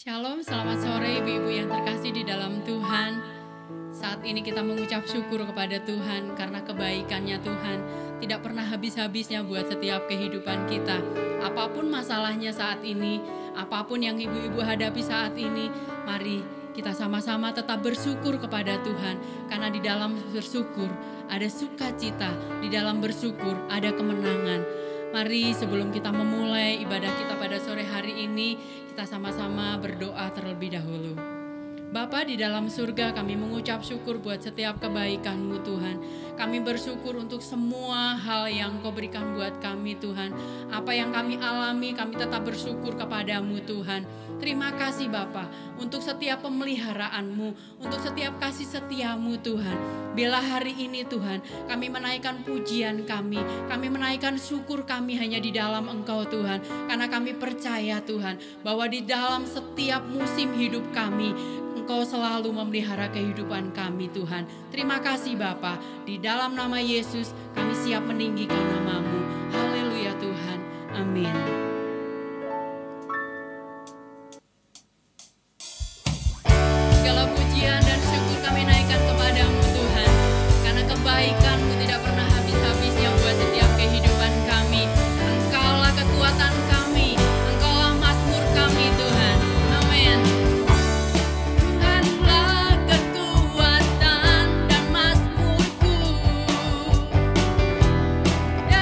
Shalom, selamat sore ibu-ibu yang terkasih di dalam Tuhan. Saat ini kita mengucap syukur kepada Tuhan karena kebaikannya Tuhan tidak pernah habis-habisnya buat setiap kehidupan kita. Apapun masalahnya saat ini, apapun yang ibu-ibu hadapi saat ini, mari kita sama-sama tetap bersyukur kepada Tuhan. Karena di dalam bersyukur ada sukacita, di dalam bersyukur ada kemenangan. Mari sebelum kita memulai ibadah kita pada sore hari ini, kita sama-sama berdoa terlebih dahulu. Bapa di dalam surga, kami mengucap syukur buat setiap kebaikan-Mu Tuhan. Kami bersyukur untuk semua hal yang Kau berikan buat kami Tuhan. Apa yang kami alami, kami tetap bersyukur kepada-Mu Tuhan. Terima kasih Bapa untuk setiap pemeliharaan-Mu, untuk setiap kasih setia-Mu Tuhan. Bila hari ini Tuhan, kami menaikkan pujian kami menaikkan syukur kami hanya di dalam Engkau Tuhan. Karena kami percaya Tuhan, bahwa di dalam setiap musim hidup kami, Engkau selalu memelihara kehidupan kami Tuhan. Terima kasih Bapa. Di dalam nama Yesus kami siap meninggikan nama-Mu. Haleluya Tuhan. Amin. Segala pujian dan syukur kami naikkan kepada-Mu Tuhan. Karena kebaikan-Mu tidak pernah habis-habisnya buat setiap kehidupan kami. Engkaulah kekuatan kami. Engkaulah mazmur kami Tuhan. Amin.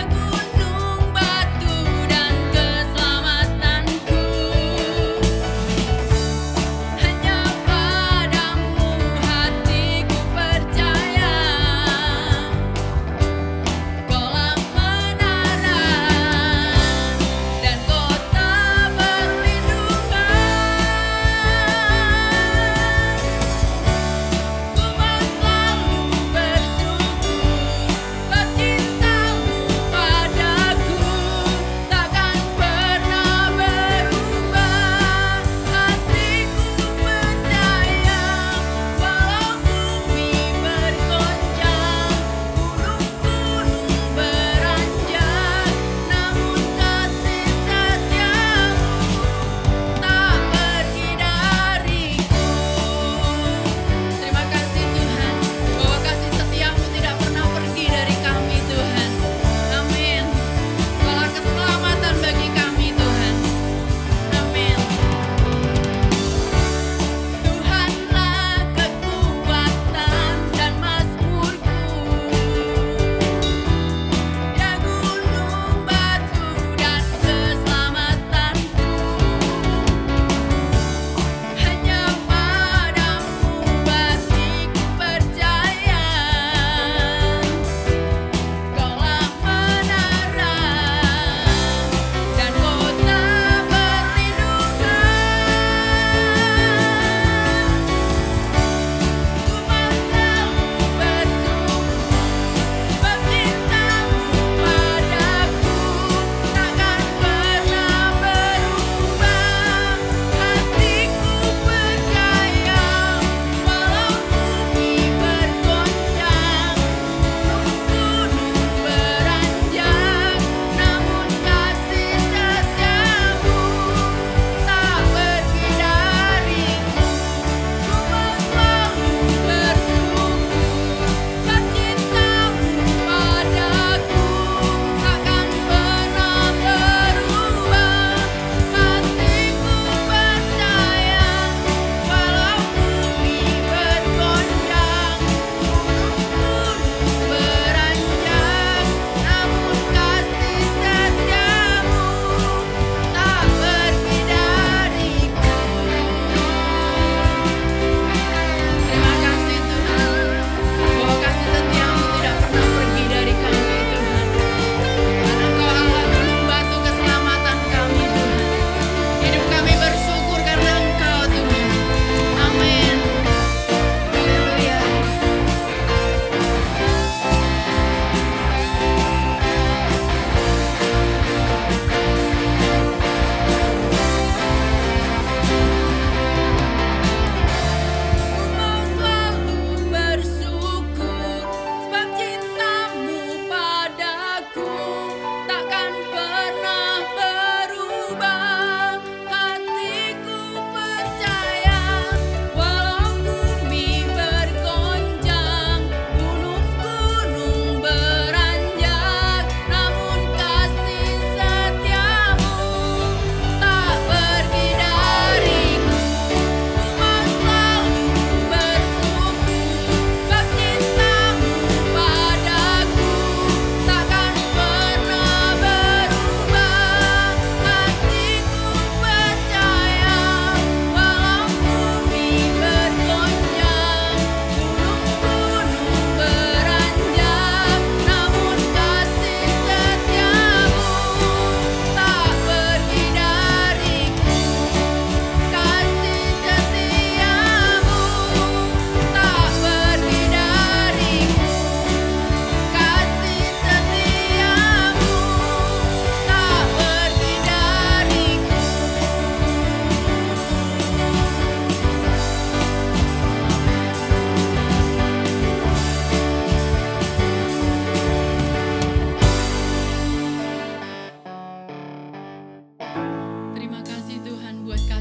Gunung, batu, dan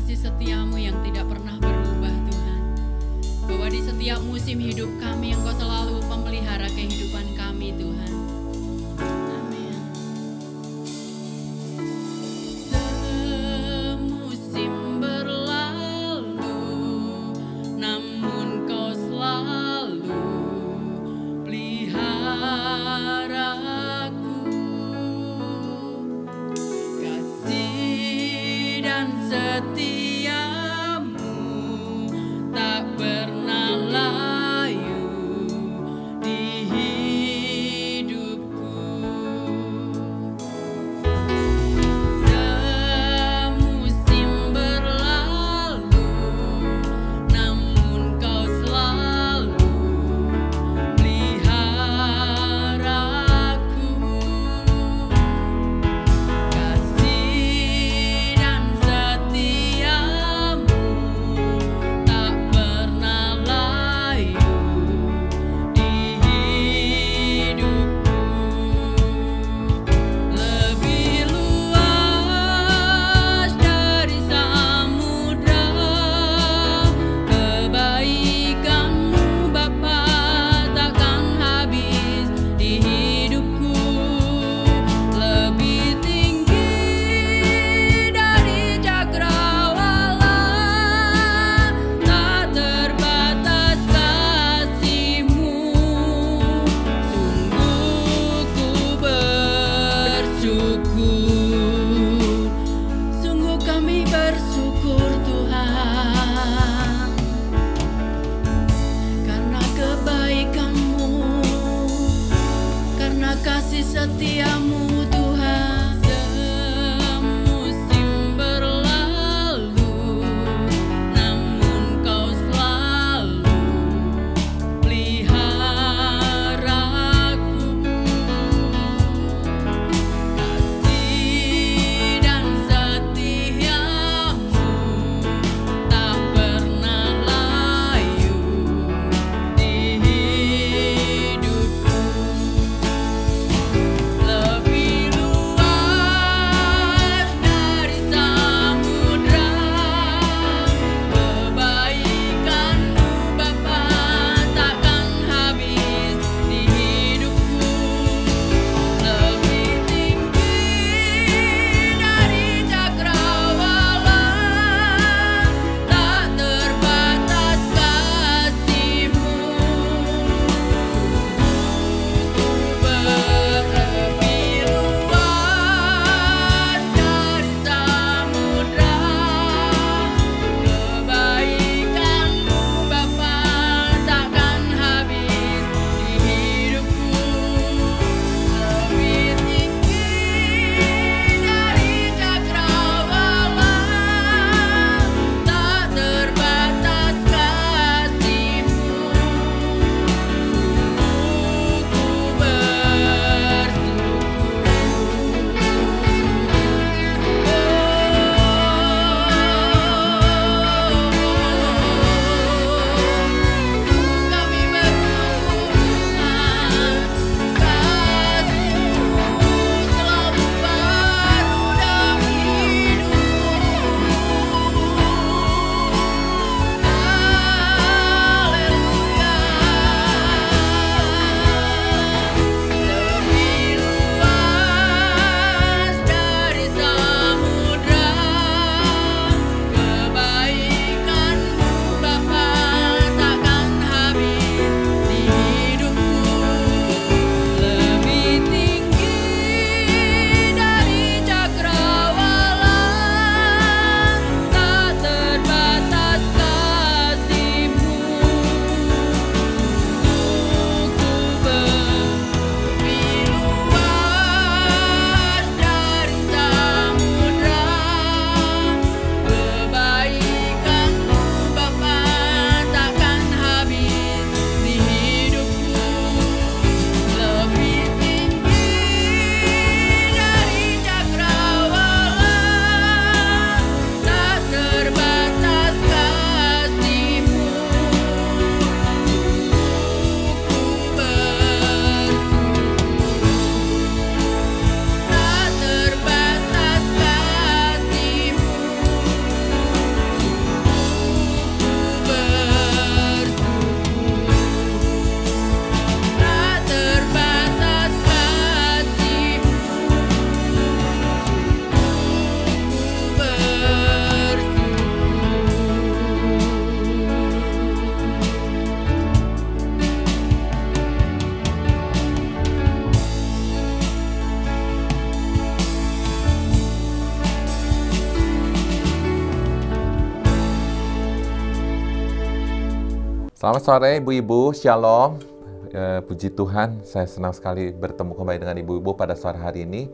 kasih setiamu yang tidak pernah berubah Tuhan. Bahwa di setiap musim hidup kami Engkau selalu memelihara kehidupan kami Tuhan. Amin. Semusim berlalu, namun Kau selalu peliharaku. Kasih dan setiamu tak pernah layu di hidup Selamat sore Ibu-Ibu, Shalom. Puji Tuhan, saya senang sekali bertemu kembali dengan Ibu-Ibu pada sore hari ini.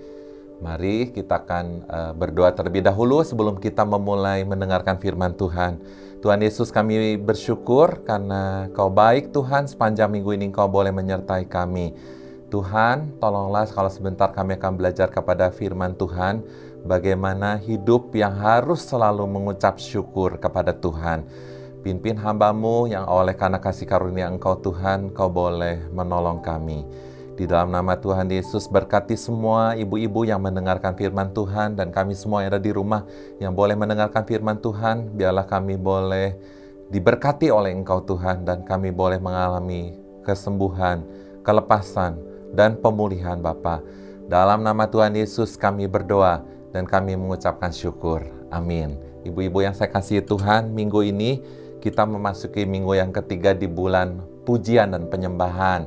Mari kita akan berdoa terlebih dahulu sebelum kita memulai mendengarkan firman Tuhan. Tuhan Yesus, kami bersyukur karena Kau baik Tuhan, sepanjang minggu ini Kau boleh menyertai kami. Tuhan, tolonglah kalau sebentar kami akan belajar kepada firman Tuhan, bagaimana hidup yang harus selalu mengucap syukur kepada Tuhan. Pimpin hamba-Mu yang oleh karena kasih karunia Engkau Tuhan, Kau boleh menolong kami. Di dalam nama Tuhan Yesus, berkati semua ibu-ibu yang mendengarkan firman Tuhan dan kami semua yang ada di rumah yang boleh mendengarkan firman Tuhan. Biarlah kami boleh diberkati oleh Engkau Tuhan dan kami boleh mengalami kesembuhan, kelepasan, dan pemulihan Bapa. Dalam nama Tuhan Yesus kami berdoa dan kami mengucapkan syukur. Amin. Ibu-ibu yang saya kasihi Tuhan, minggu ini kita memasuki minggu yang ketiga di bulan pujian dan penyembahan.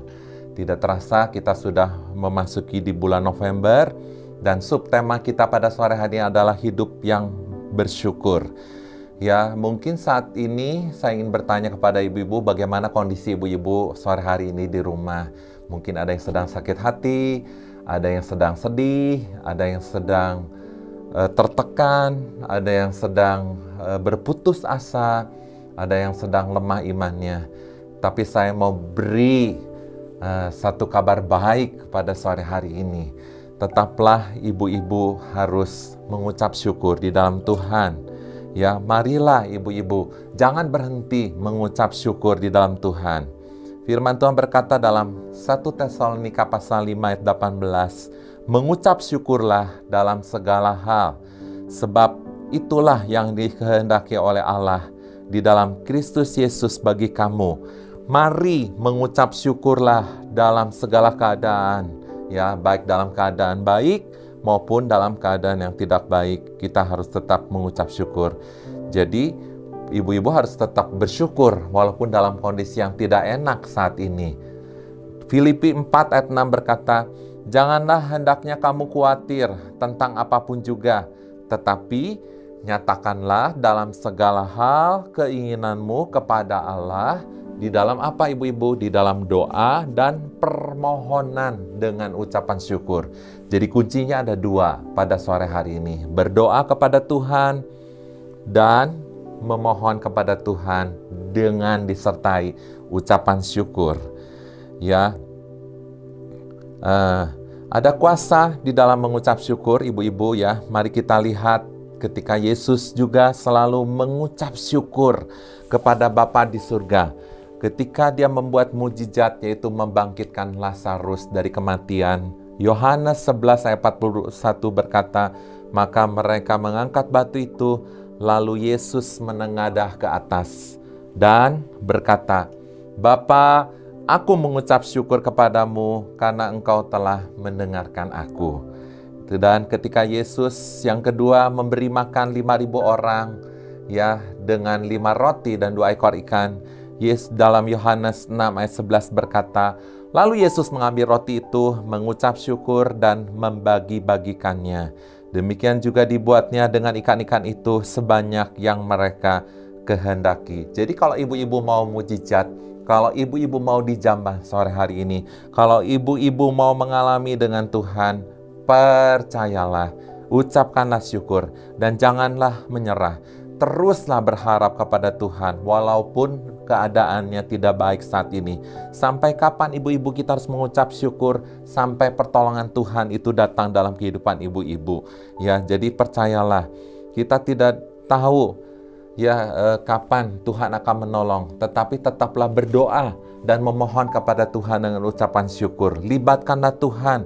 Tidak terasa kita sudah memasuki di bulan November dan subtema kita pada sore hari ini adalah hidup yang bersyukur. Ya, mungkin saat ini saya ingin bertanya kepada ibu-ibu bagaimana kondisi ibu-ibu sore hari ini di rumah. Mungkin ada yang sedang sakit hati, ada yang sedang sedih, ada yang sedang tertekan, ada yang sedang berputus asa, ada yang sedang lemah imannya. Tapi saya mau beri satu kabar baik pada sore hari ini. Tetaplah ibu-ibu harus mengucap syukur di dalam Tuhan. Ya, marilah ibu-ibu, jangan berhenti mengucap syukur di dalam Tuhan. Firman Tuhan berkata dalam 1 Tesalonika pasal 5 ayat 18, mengucap syukurlah dalam segala hal, sebab itulah yang dikehendaki oleh Allah di dalam Kristus Yesus bagi kamu. Mari mengucap syukurlah dalam segala keadaan, ya, baik dalam keadaan baik maupun dalam keadaan yang tidak baik. Kita harus tetap mengucap syukur. Jadi, ibu-ibu harus tetap bersyukur walaupun dalam kondisi yang tidak enak saat ini. Filipi 4 ayat 6 berkata, janganlah hendaknya kamu khawatir tentang apapun juga, tetapi nyatakanlah dalam segala hal keinginanmu kepada Allah di dalam apa ibu-ibu? Di dalam doa dan permohonan dengan ucapan syukur. Jadi kuncinya ada dua pada sore hari ini. Berdoa kepada Tuhan dan memohon kepada Tuhan dengan disertai ucapan syukur. Ya, ada kuasa di dalam mengucap syukur ibu-ibu ya. Mari kita lihat ketika Yesus juga selalu mengucap syukur kepada Bapa di surga. Ketika dia membuat mujizat yaitu membangkitkan Lazarus dari kematian. Yohanes 11 ayat 41 berkata, maka mereka mengangkat batu itu, lalu Yesus menengadah ke atas dan berkata, Bapa, aku mengucap syukur kepadamu karena engkau telah mendengarkan aku. Dan ketika Yesus yang kedua memberi makan 5.000 orang ya dengan 5 roti dan 2 ekor ikan, dalam Yohanes 6 ayat 11 berkata, lalu Yesus mengambil roti itu, mengucap syukur dan membagi-bagikannya. Demikian juga dibuatnya dengan ikan-ikan itu sebanyak yang mereka kehendaki. Jadi kalau ibu-ibu mau mujizat, kalau ibu-ibu mau dijamah sore hari ini, kalau ibu-ibu mau mengalami dengan Tuhan, percayalah, ucapkanlah syukur dan janganlah menyerah. Teruslah berharap kepada Tuhan walaupun keadaannya tidak baik saat ini. Sampai kapan ibu-ibu kita harus mengucap syukur? Sampai pertolongan Tuhan itu datang dalam kehidupan ibu-ibu. Ya, jadi percayalah, kita tidak tahu ya kapan Tuhan akan menolong, tetapi tetaplah berdoa dan memohon kepada Tuhan dengan ucapan syukur. Libatkanlah Tuhan,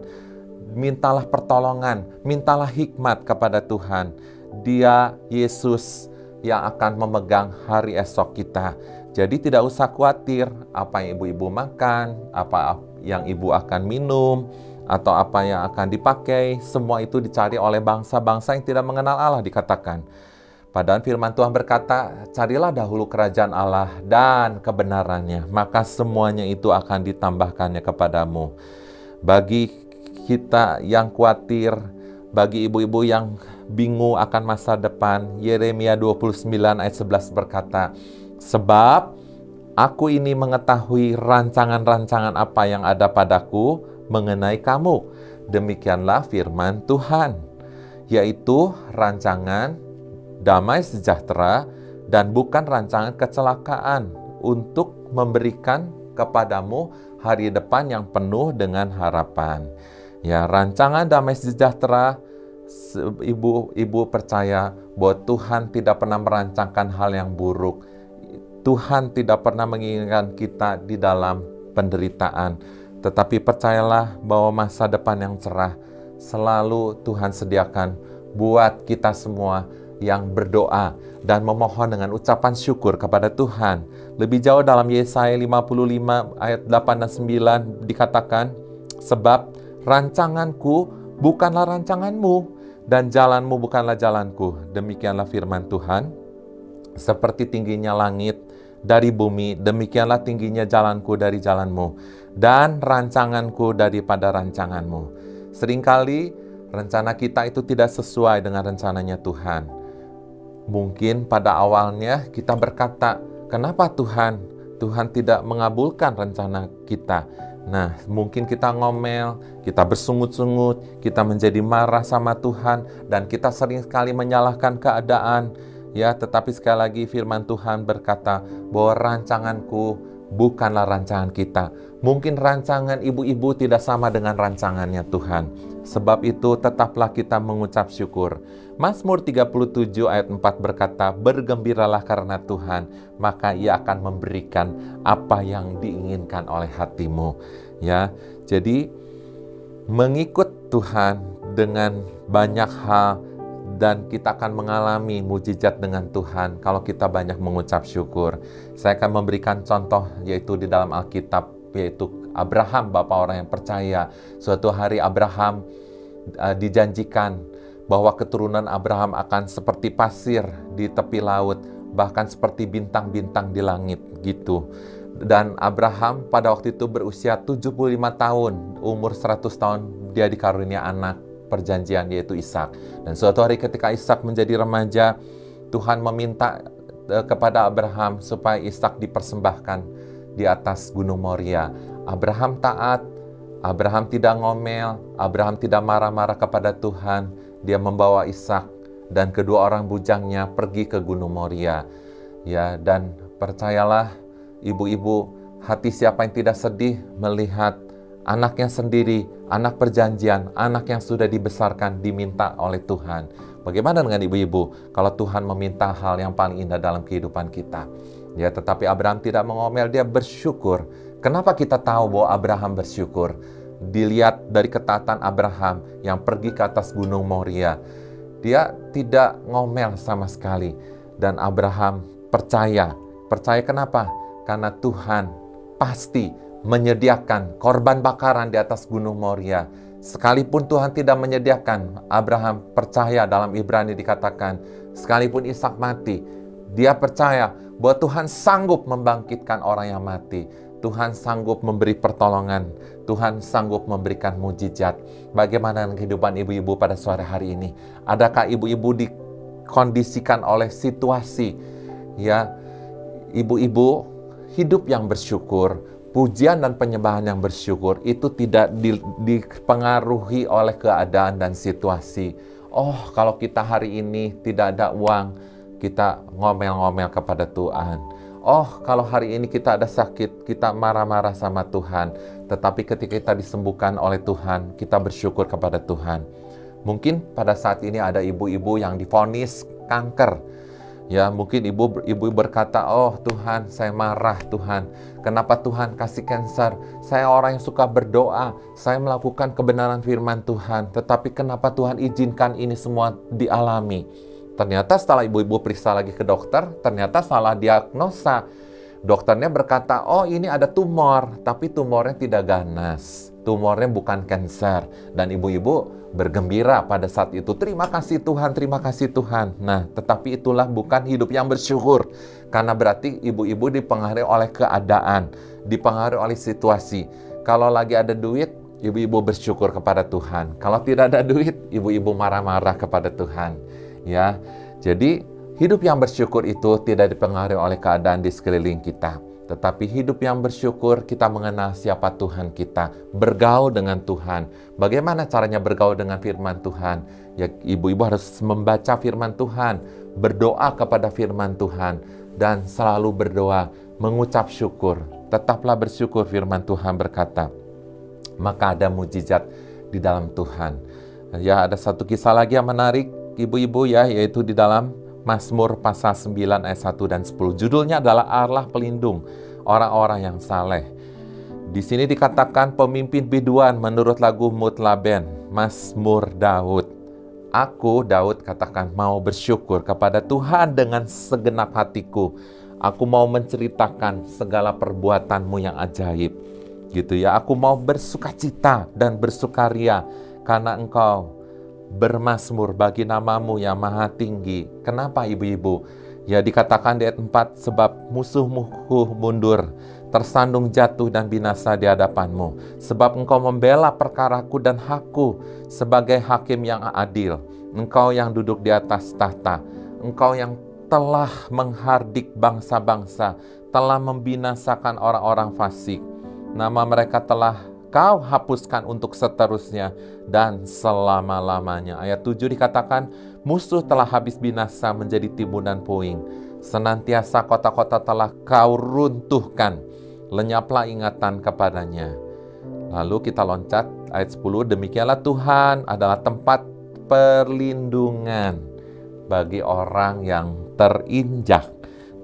mintalah pertolongan, mintalah hikmat kepada Tuhan. Dia Yesus yang akan memegang hari esok kita. Jadi tidak usah khawatir apa yang ibu-ibu makan, apa yang ibu akan minum, atau apa yang akan dipakai. Semua itu dicari oleh bangsa-bangsa yang tidak mengenal Allah dikatakan. Padahal firman Tuhan berkata, carilah dahulu kerajaan Allah dan kebenarannya, maka semuanya itu akan ditambahkannya kepadamu. Bagi kita yang khawatir, bagi ibu-ibu yang bingung akan masa depan, Yeremia 29 ayat 11 berkata, sebab Aku ini mengetahui rancangan-rancangan apa yang ada padaku mengenai kamu. Demikianlah firman Tuhan, yaitu rancangan damai sejahtera dan bukan rancangan kecelakaan, untuk memberikan kepadamu hari depan yang penuh dengan harapan. Ya, rancangan damai sejahtera, ibu percaya bahwa Tuhan tidak pernah merancangkan hal yang buruk. Tuhan tidak pernah menginginkan kita di dalam penderitaan. Tetapi percayalah bahwa masa depan yang cerah selalu Tuhan sediakan buat kita semua yang berdoa dan memohon dengan ucapan syukur kepada Tuhan. Lebih jauh dalam Yesaya 55 ayat 8 dan 9 dikatakan, sebab rancanganku bukanlah rancanganmu, dan jalanmu bukanlah jalanku. Demikianlah firman Tuhan. Seperti tingginya langit dari bumi, demikianlah tingginya jalanku dari jalanmu, dan rancanganku daripada rancanganmu. Seringkali rencana kita itu tidak sesuai dengan rencananya Tuhan. Mungkin pada awalnya kita berkata, kenapa Tuhan tidak mengabulkan rencana kita? Nah, mungkin kita ngomel, kita bersungut-sungut, kita menjadi marah sama Tuhan, dan kita sering sekali menyalahkan keadaan. Ya, tetapi sekali lagi firman Tuhan berkata bahwa rancanganku bukanlah rancangan kita. Mungkin rancangan ibu-ibu tidak sama dengan rancangannya Tuhan. Sebab itu tetaplah kita mengucap syukur. Mazmur 37 ayat 4 berkata, bergembiralah karena Tuhan, maka Ia akan memberikan apa yang diinginkan oleh hatimu. Ya, jadi mengikut Tuhan dengan banyak hal, dan kita akan mengalami mujizat dengan Tuhan kalau kita banyak mengucap syukur. Saya akan memberikan contoh, yaitu di dalam Alkitab, yaitu Abraham, bapa orang yang percaya. Suatu hari Abraham dijanjikan bahwa keturunan Abraham akan seperti pasir di tepi laut, bahkan seperti bintang-bintang di langit gitu. Dan Abraham pada waktu itu berusia 75 tahun, umur 100 tahun dia dikarunia anak perjanjian, yaitu Ishak. Dan suatu hari ketika Ishak menjadi remaja, Tuhan meminta kepada Abraham supaya Ishak dipersembahkan di atas Gunung Moria. Abraham taat, Abraham tidak ngomel, Abraham tidak marah-marah kepada Tuhan. Dia membawa Ishak dan kedua orang bujangnya pergi ke Gunung Moria. Ya, dan percayalah ibu-ibu, hati siapa yang tidak sedih melihat anaknya sendiri, anak perjanjian, anak yang sudah dibesarkan, diminta oleh Tuhan. Bagaimana dengan ibu-ibu kalau Tuhan meminta hal yang paling indah dalam kehidupan kita? Ya, tetapi Abraham tidak mengomel, dia bersyukur. Kenapa kita tahu bahwa Abraham bersyukur? Dilihat dari ketaatan Abraham yang pergi ke atas Gunung Moria. Dia tidak ngomel sama sekali. Dan Abraham percaya. Percaya kenapa? Karena Tuhan pasti menyediakan korban bakaran di atas Gunung Moria. Sekalipun Tuhan tidak menyediakan, Abraham percaya. Dalam Ibrani dikatakan, sekalipun Ishak mati, dia percaya bahwa Tuhan sanggup membangkitkan orang yang mati. Tuhan sanggup memberi pertolongan. Tuhan sanggup memberikan mujizat. Bagaimana dengan kehidupan ibu-ibu pada sore hari ini? Adakah ibu-ibu dikondisikan oleh situasi? Ya, ibu-ibu hidup yang bersyukur, pujian dan penyembahan yang bersyukur itu tidak dipengaruhi oleh keadaan dan situasi. Oh, kalau kita hari ini tidak ada uang, kita ngomel-ngomel kepada Tuhan. Oh, kalau hari ini kita ada sakit, kita marah-marah sama Tuhan. Tetapi ketika kita disembuhkan oleh Tuhan, kita bersyukur kepada Tuhan. Mungkin pada saat ini ada ibu-ibu yang divonis kanker. Ya, mungkin ibu berkata, oh Tuhan, saya marah Tuhan. Kenapa Tuhan kasih kanker? Saya orang yang suka berdoa. Saya melakukan kebenaran firman Tuhan. Tetapi kenapa Tuhan izinkan ini semua dialami? Ternyata setelah ibu-ibu periksa lagi ke dokter, ternyata salah diagnosa. Dokternya berkata, oh ini ada tumor, tapi tumornya tidak ganas. Tumornya bukan kanker. Dan ibu-ibu bergembira pada saat itu. Terima kasih Tuhan, terima kasih Tuhan. Nah, tetapi itulah bukan hidup yang bersyukur. Karena berarti ibu-ibu dipengaruhi oleh keadaan, dipengaruhi oleh situasi. Kalau lagi ada duit, ibu-ibu bersyukur kepada Tuhan. Kalau tidak ada duit, ibu-ibu marah-marah kepada Tuhan. Ya, jadi hidup yang bersyukur itu tidak dipengaruhi oleh keadaan di sekeliling kita. Tetapi hidup yang bersyukur, kita mengenal siapa Tuhan kita, bergaul dengan Tuhan. Bagaimana caranya bergaul dengan firman Tuhan? Ya, ibu-ibu harus membaca firman Tuhan, berdoa kepada firman Tuhan, dan selalu berdoa, mengucap syukur. Tetaplah bersyukur, firman Tuhan berkata. Maka ada mujizat di dalam Tuhan. Ya, ada satu kisah lagi yang menarik, ibu-ibu ya, yaitu di dalam Mazmur pasal 9 ayat 1 dan 10. Judulnya adalah Allah pelindung orang-orang yang saleh. Di sini dikatakan pemimpin biduan menurut lagu Mutlaben, Mazmur Daud. Aku, Daud, katakan mau bersyukur kepada Tuhan dengan segenap hatiku. Aku mau menceritakan segala perbuatanmu yang ajaib. Gitu ya, aku mau bersukacita dan bersukaria karena Engkau bermazmur bagi namamu yang maha tinggi. Kenapa ibu-ibu? Ya, dikatakan di ayat 4, sebab musuh-musuh mundur, tersandung jatuh dan binasa di hadapanmu. Sebab Engkau membela perkaraku dan hakku sebagai hakim yang adil. Engkau yang duduk di atas tahta. Engkau yang telah menghardik bangsa-bangsa, telah membinasakan orang-orang fasik. Nama mereka telah Kau hapuskan untuk seterusnya dan selama-lamanya. Ayat 7 dikatakan, musuh telah habis binasa menjadi timbunan puing. Senantiasa kota-kota telah Kau runtuhkan. Lenyaplah ingatan kepadanya. Lalu kita loncat ayat 10, demikianlah Tuhan adalah tempat perlindungan bagi orang yang terinjak.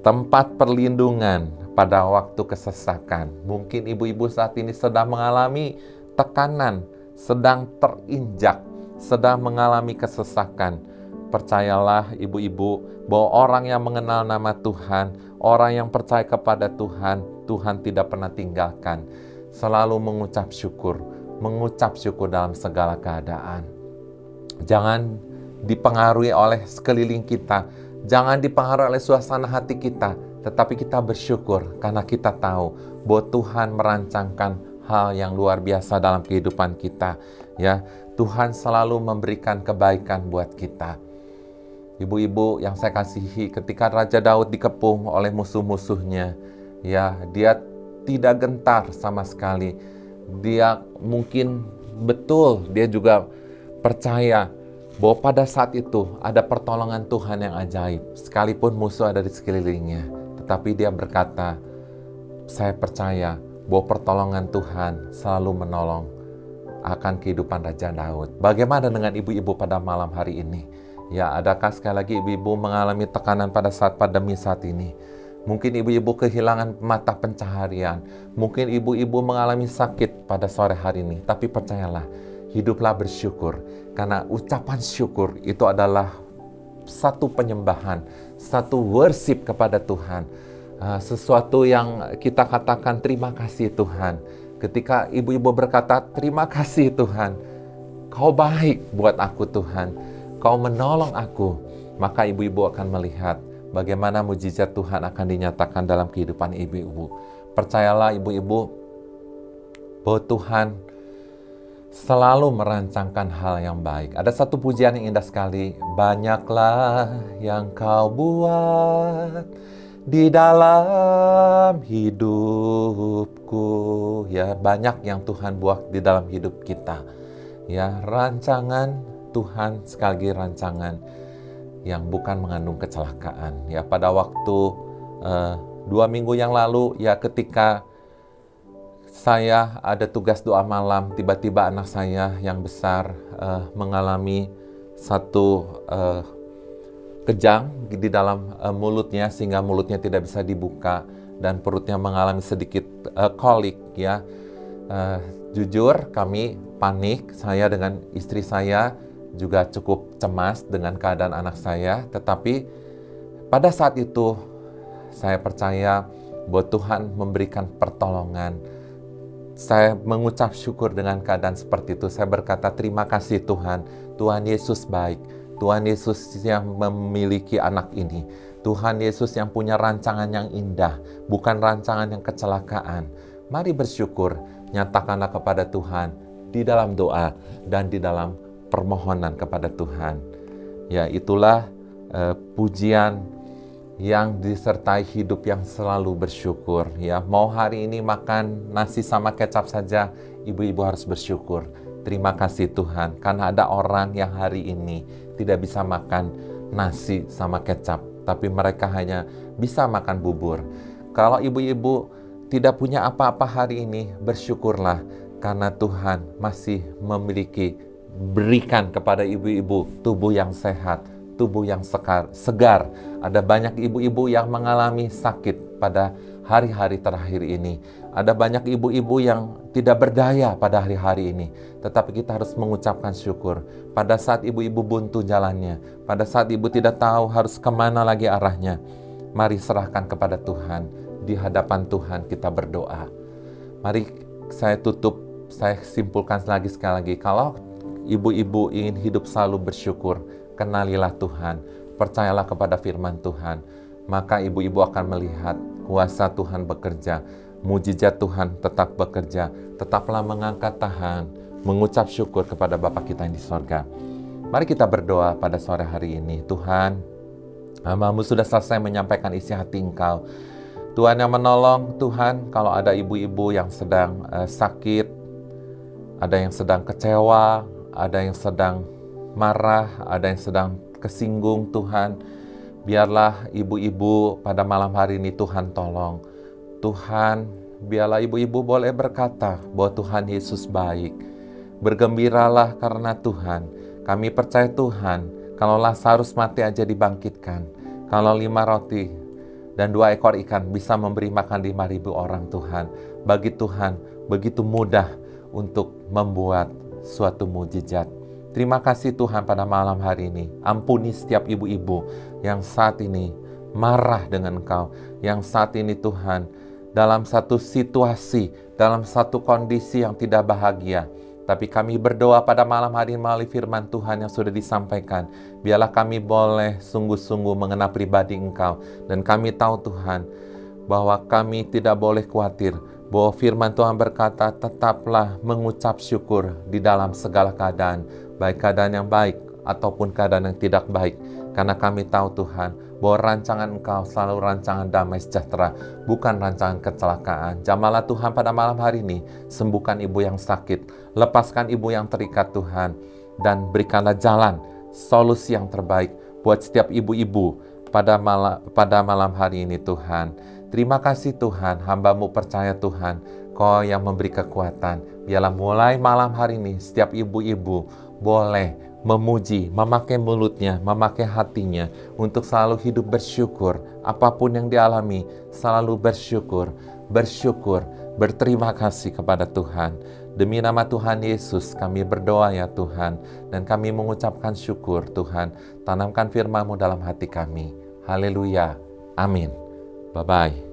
Tempat perlindungan pada waktu kesesakan. Mungkin ibu-ibu saat ini sedang mengalami tekanan, sedang terinjak, sedang mengalami kesesakan. Percayalah ibu-ibu bahwa orang yang mengenal nama Tuhan, orang yang percaya kepada Tuhan, Tuhan tidak pernah tinggalkan. Selalu mengucap syukur dalam segala keadaan. Jangan dipengaruhi oleh sekeliling kita, jangan dipengaruhi oleh suasana hati kita, tetapi kita bersyukur karena kita tahu bahwa Tuhan merancangkan hal yang luar biasa dalam kehidupan kita. Ya, Tuhan selalu memberikan kebaikan buat kita. Ibu-ibu yang saya kasihi, ketika Raja Daud dikepung oleh musuh-musuhnya, ya, dia tidak gentar sama sekali. Dia mungkin betul, dia juga percaya bahwa pada saat itu ada pertolongan Tuhan yang ajaib, sekalipun musuh ada di sekelilingnya. Tetapi dia berkata, saya percaya bahwa pertolongan Tuhan selalu menolong akan kehidupan Raja Daud. Bagaimana dengan ibu-ibu pada malam hari ini? Ya, adakah sekali lagi ibu-ibu mengalami tekanan pada saat pandemi saat ini? Mungkin ibu-ibu kehilangan mata pencaharian. Mungkin ibu-ibu mengalami sakit pada sore hari ini. Tapi percayalah, hiduplah bersyukur. Karena ucapan syukur itu adalah satu penyembahan, satu worship kepada Tuhan. Sesuatu yang kita katakan terima kasih Tuhan. Ketika ibu-ibu berkata terima kasih Tuhan, Kau baik buat aku Tuhan, Kau menolong aku, maka ibu-ibu akan melihat bagaimana mujizat Tuhan akan dinyatakan dalam kehidupan ibu-ibu. Percayalah ibu-ibu bahwa Tuhan selalu merancangkan hal yang baik. Ada satu pujian yang indah sekali. Banyaklah yang Kau buat di dalam hidupku. Ya, banyak yang Tuhan buat di dalam hidup kita. Ya, rancangan Tuhan, sekali lagi rancangan yang bukan mengandung kecelakaan. Ya, pada waktu 2 minggu yang lalu, ya, ketika saya ada tugas doa malam, tiba-tiba anak saya yang besar mengalami satu kejang di dalam mulutnya, sehingga mulutnya tidak bisa dibuka dan perutnya mengalami sedikit kolik. Ya, jujur kami panik, saya dengan istri saya juga cukup cemas dengan keadaan anak saya. Tetapi pada saat itu saya percaya bahwa Tuhan memberikan pertolongan. Saya mengucap syukur dengan keadaan seperti itu. Saya berkata terima kasih Tuhan. Tuhan Yesus baik. Tuhan Yesus yang memiliki anak ini. Tuhan Yesus yang punya rancangan yang indah, bukan rancangan yang kecelakaan. Mari bersyukur, nyatakanlah kepada Tuhan di dalam doa dan di dalam permohonan kepada Tuhan. Ya, itulah pujian yang disertai hidup yang selalu bersyukur. Ya, mau hari ini makan nasi sama kecap saja, ibu-ibu harus bersyukur. Terima kasih Tuhan, karena ada orang yang hari ini tidak bisa makan nasi sama kecap, tapi mereka hanya bisa makan bubur. Kalau ibu-ibu tidak punya apa-apa hari ini, bersyukurlah, karena Tuhan masih berikan kepada ibu-ibu tubuh yang sehat, tubuh yang segar. Ada banyak ibu-ibu yang mengalami sakit pada hari-hari terakhir ini. Ada banyak ibu-ibu yang tidak berdaya pada hari-hari ini. Tetapi kita harus mengucapkan syukur. Pada saat ibu-ibu buntu jalannya, pada saat ibu tidak tahu harus kemana lagi arahnya, mari serahkan kepada Tuhan. Di hadapan Tuhan kita berdoa. Mari saya simpulkan lagi sekali lagi. Kalau ibu-ibu ingin hidup selalu bersyukur, kenalilah Tuhan, percayalah kepada firman Tuhan, maka ibu-ibu akan melihat kuasa Tuhan bekerja, mujizat Tuhan tetap bekerja. Tetaplah mengangkat tangan, mengucap syukur kepada Bapa kita yang di sorga. Mari kita berdoa pada sore hari ini. Tuhan, hamba-Mu sudah selesai menyampaikan isi hati Engkau. Tuhan yang menolong. Tuhan, kalau ada ibu-ibu yang sedang sakit, ada yang sedang kecewa, ada yang sedang marah, ada yang sedang kesinggung, Tuhan, biarlah ibu-ibu pada malam hari ini Tuhan tolong. Tuhan, biarlah ibu-ibu boleh berkata bahwa Tuhan Yesus baik. Bergembiralah karena Tuhan. Kami percaya Tuhan, kalau Lazarus mati aja dibangkitkan. Kalau 5 roti dan 2 ekor ikan bisa memberi makan 5.000 orang, Tuhan. Bagi Tuhan begitu mudah untuk membuat suatu mujizat. Terima kasih Tuhan pada malam hari ini. Ampuni setiap ibu-ibu yang saat ini marah dengan Engkau. Yang saat ini Tuhan dalam satu situasi, dalam satu kondisi yang tidak bahagia. Tapi kami berdoa pada malam hari ini melalui firman Tuhan yang sudah disampaikan. Biarlah kami boleh sungguh-sungguh mengenal pribadi Engkau. Dan kami tahu Tuhan bahwa kami tidak boleh khawatir. Bahwa firman Tuhan berkata, tetaplah mengucap syukur di dalam segala keadaan. Baik keadaan yang baik ataupun keadaan yang tidak baik. Karena kami tahu Tuhan bahwa rancangan Engkau selalu rancangan damai sejahtera, bukan rancangan kecelakaan. Jamahlah Tuhan pada malam hari ini, sembuhkan ibu yang sakit, lepaskan ibu yang terikat Tuhan, dan berikanlah jalan, solusi yang terbaik buat setiap ibu-ibu pada malam hari ini Tuhan. Terima kasih Tuhan, hamba-Mu percaya Tuhan, Kau yang memberi kekuatan. Biarlah mulai malam hari ini setiap ibu-ibu boleh memuji, memakai mulutnya, memakai hatinya untuk selalu hidup bersyukur. Apapun yang dialami, selalu bersyukur, berterima kasih kepada Tuhan. Demi nama Tuhan Yesus kami berdoa ya Tuhan, dan kami mengucapkan syukur Tuhan. Tanamkan firman-Mu dalam hati kami. Haleluya. Amin. Bye-bye.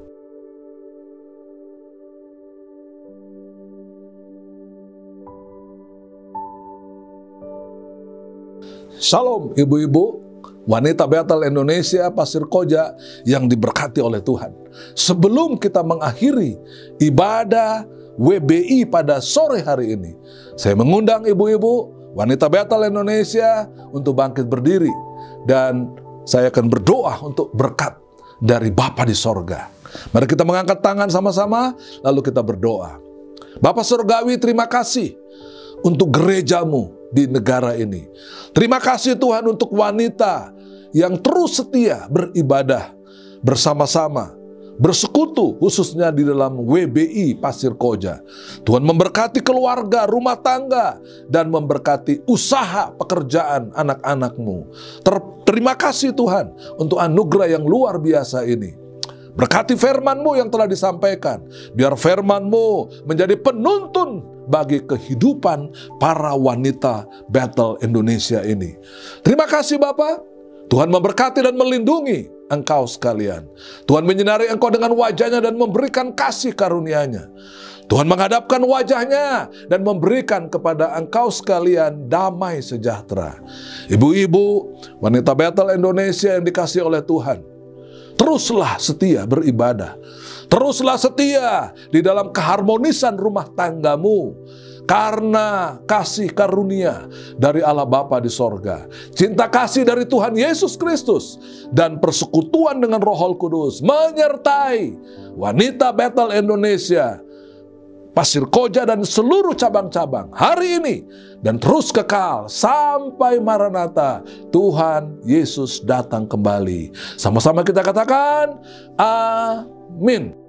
Shalom ibu-ibu, wanita Bethel Indonesia, Pasir Koja yang diberkati oleh Tuhan. Sebelum kita mengakhiri ibadah WBI pada sore hari ini, saya mengundang ibu-ibu, wanita Bethel Indonesia untuk bangkit berdiri. Dan saya akan berdoa untuk berkat dari Bapa di sorga. Mari kita mengangkat tangan sama-sama, lalu kita berdoa. Bapa Surgawi, terima kasih untuk gereja-Mu di negara ini. Terima kasih Tuhan untuk wanita yang terus setia beribadah bersama-sama, bersekutu khususnya di dalam WBI Pasir Koja. Tuhan memberkati keluarga, rumah tangga, dan memberkati usaha pekerjaan anak-anak-Mu. Terima kasih Tuhan untuk anugerah yang luar biasa ini. Berkati firman-Mu yang telah disampaikan. Biar firman-Mu menjadi penuntun bagi kehidupan para wanita Bethel Indonesia ini. Terima kasih Bapa. Tuhan memberkati dan melindungi engkau sekalian. Tuhan menyinari engkau dengan wajahnya dan memberikan kasih karunia-Nya. Tuhan menghadapkan wajahnya dan memberikan kepada engkau sekalian damai sejahtera. Ibu-ibu, wanita Bethel Indonesia yang dikasihi oleh Tuhan, teruslah setia beribadah. Teruslah setia di dalam keharmonisan rumah tanggamu. karena kasih karunia dari Allah Bapa di sorga, cinta kasih dari Tuhan Yesus Kristus, dan persekutuan dengan Roh Kudus menyertai Wanita Bethel Indonesia, Pasir Koja, dan seluruh cabang-cabang hari ini dan terus kekal sampai Maranatha, Tuhan Yesus datang kembali. Sama-sama kita katakan amin.